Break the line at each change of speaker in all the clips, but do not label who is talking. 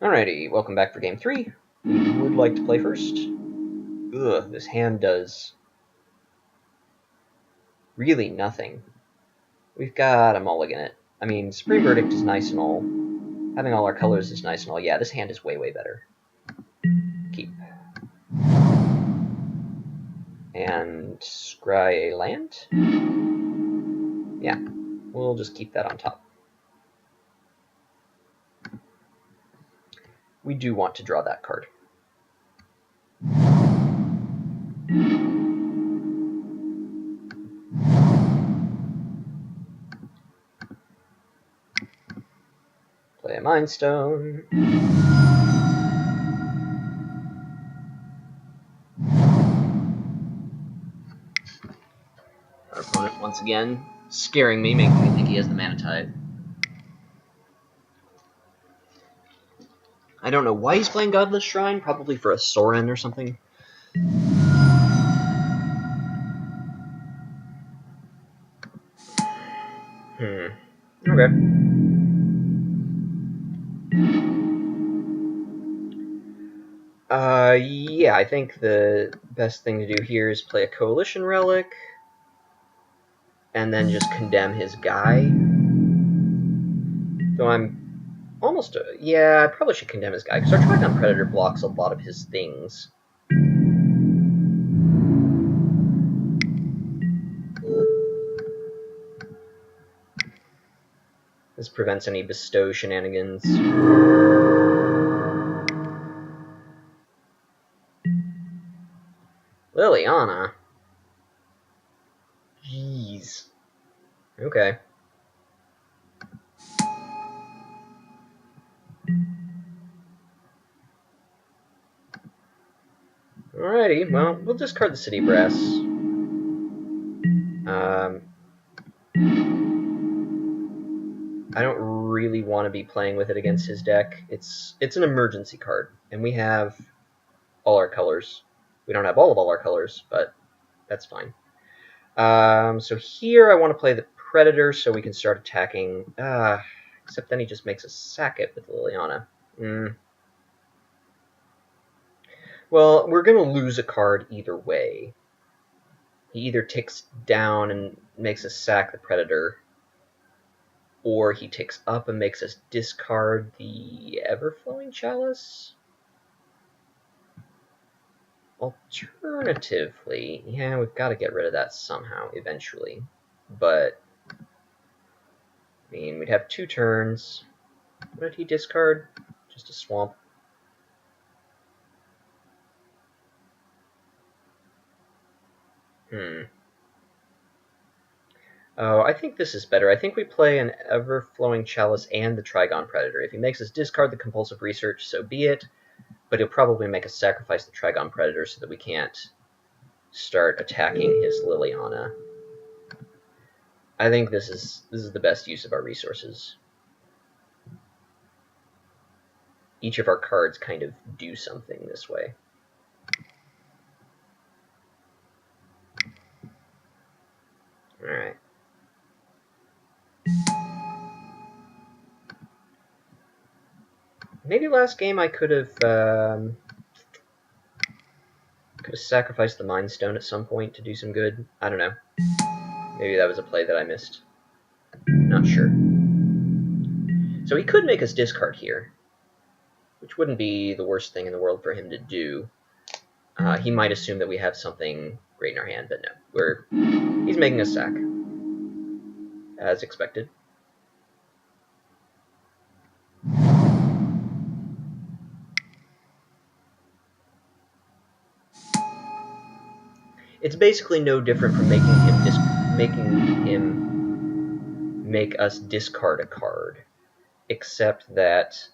Alrighty, welcome back for game 3. Who would like to play first? Ugh, this hand does really nothing. We've got a mulligan it. I mean, Supreme Verdict is nice and all. Having all our colors is nice and all. Yeah, this hand is way, way better. Keep. And scry a land? Yeah, we'll just keep that on top. We do want to draw that card. Play a Mind Stone. Our opponent, once again, scaring me, making me think he has the Mana Tide. I don't know why he's playing Godless Shrine, probably for a Sorin or something. Okay. Yeah, I think the best thing to do here is play a Coalition Relic, and then just condemn his guy. Though I'm almost... yeah, I probably should condemn his guy, because our Trigon Predator blocks a lot of his things. This prevents any bestow shenanigans. Liliana. Jeez. Okay. Alrighty, well, we'll discard the City Brass. I don't really want to be playing with it against his deck. It's an emergency card, and we have all our colors. We don't have all our colors, but that's fine. So here I want to play the Predator so we can start attacking. Except then he just makes us sack it with Liliana. Well, we're going to lose a card either way. He either ticks down and makes us sack the Predator, or he ticks up and makes us discard the Everflowing Chalice. Alternatively, yeah, we've got to get rid of that somehow eventually. But, I mean, we'd have 2 turns. What did he discard? Just a swamp. Oh, I think this is better. I think we play an Everflowing Chalice and the Trigon Predator. If he makes us discard the Compulsive Research, so be it. But he'll probably make us sacrifice the Trigon Predator so that we can't start attacking his Liliana. I think this is the best use of our resources. Each of our cards kind of do something this way. Alright. Maybe last game I could have sacrificed the Mind Stone at some point to do some good. I don't know. Maybe that was a play that I missed. Not sure. So he could make us discard here, which wouldn't be the worst thing in the world for him to do. He might assume that we have something great in our hand, but no. He's making us sack, as expected. It's basically no different from making him make us discard a card, except that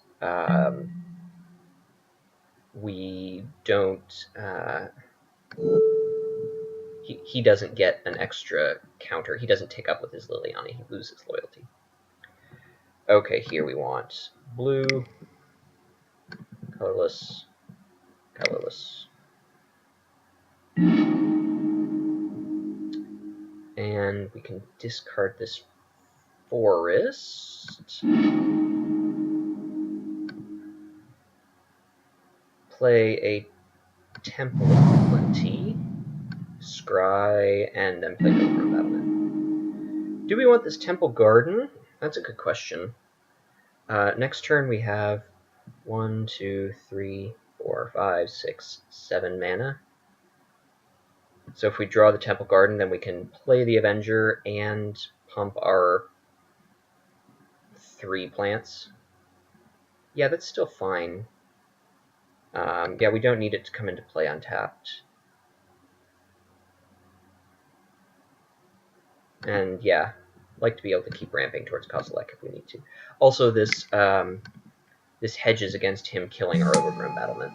we don't. He doesn't get an extra counter. He doesn't tick up with his Liliana. He loses loyalty. Okay, here we want blue, colorless, colorless. And we can discard this forest. play a Temple of Plenty, scry, and then play Overgrown Battlement. Do we want this Temple Garden? That's a good question. Next turn we have 1, 2, 3, 4, 5, 6, 7 mana. So if we draw the Temple Garden, then we can play the Avenger and pump our 3 plants. Yeah, that's still fine. Yeah, we don't need it to come into play untapped. And yeah, like to be able to keep ramping towards Kozilek if we need to. Also, this this hedges against him killing our Overgrown Battlement,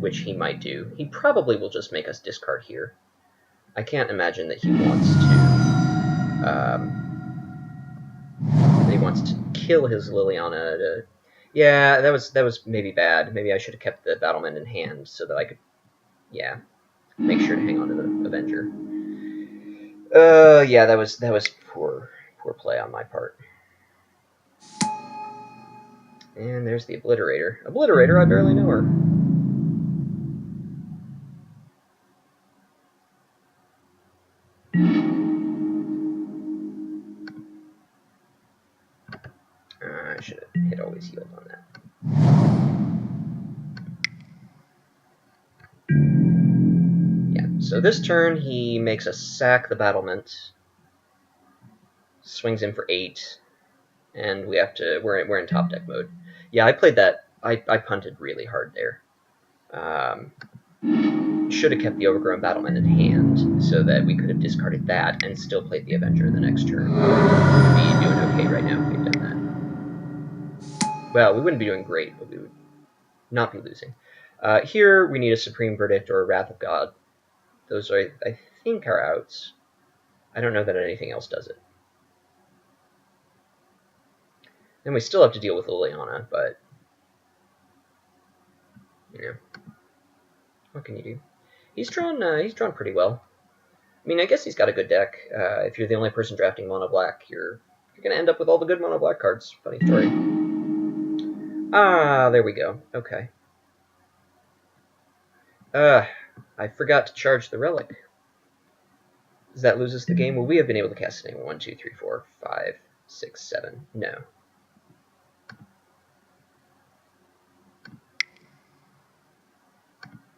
which he might do. He probably will just make us discard here. I can't imagine that he wants to kill his Liliana to. Yeah, that was maybe bad. Maybe I should have kept the Battlement in hand so that I could, yeah, make sure to hang on to the Avenger. Yeah, that was poor play on my part. And there's the Obliterator. Obliterator, I barely know her. I should have hit always healed on that. Yeah, so this turn he makes us sack the Battlement, swings in for 8, and we have to. We're in top deck mode. Yeah, I played that. I punted really hard there. Should have kept the Overgrown Battlement in hand so that we could have discarded that and still played the Avenger the next turn. We'd be doing okay right now if we'd done that. Well, we wouldn't be doing great, but we would not be losing. Here we need a Supreme Verdict or a Wrath of God. Those are, I think, are outs. I don't know that anything else does it. Then we still have to deal with Liliana, but you know, what can you do? He's drawn pretty well. I mean, I guess he's got a good deck. If you're the only person drafting mono black, you're gonna end up with all the good mono black cards. Funny story. Ah, there we go. Okay. I forgot to charge the relic. Does that lose us the game? Will we have been able to cast it in 1, 2, 3, 4, 5, 6, 7? No.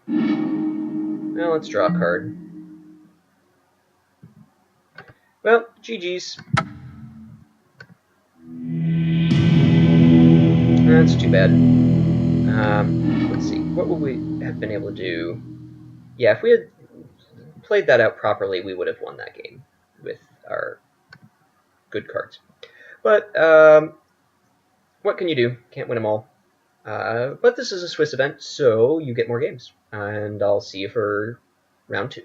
Well, let's draw a card. Well, GG's. That's too bad. Let's see. What would we have been able to do? Yeah, if we had played that out properly, we would have won that game with our good cards. But what can you do? Can't win them all. But this is a Swiss event, so you get more games. And I'll see you for round 2.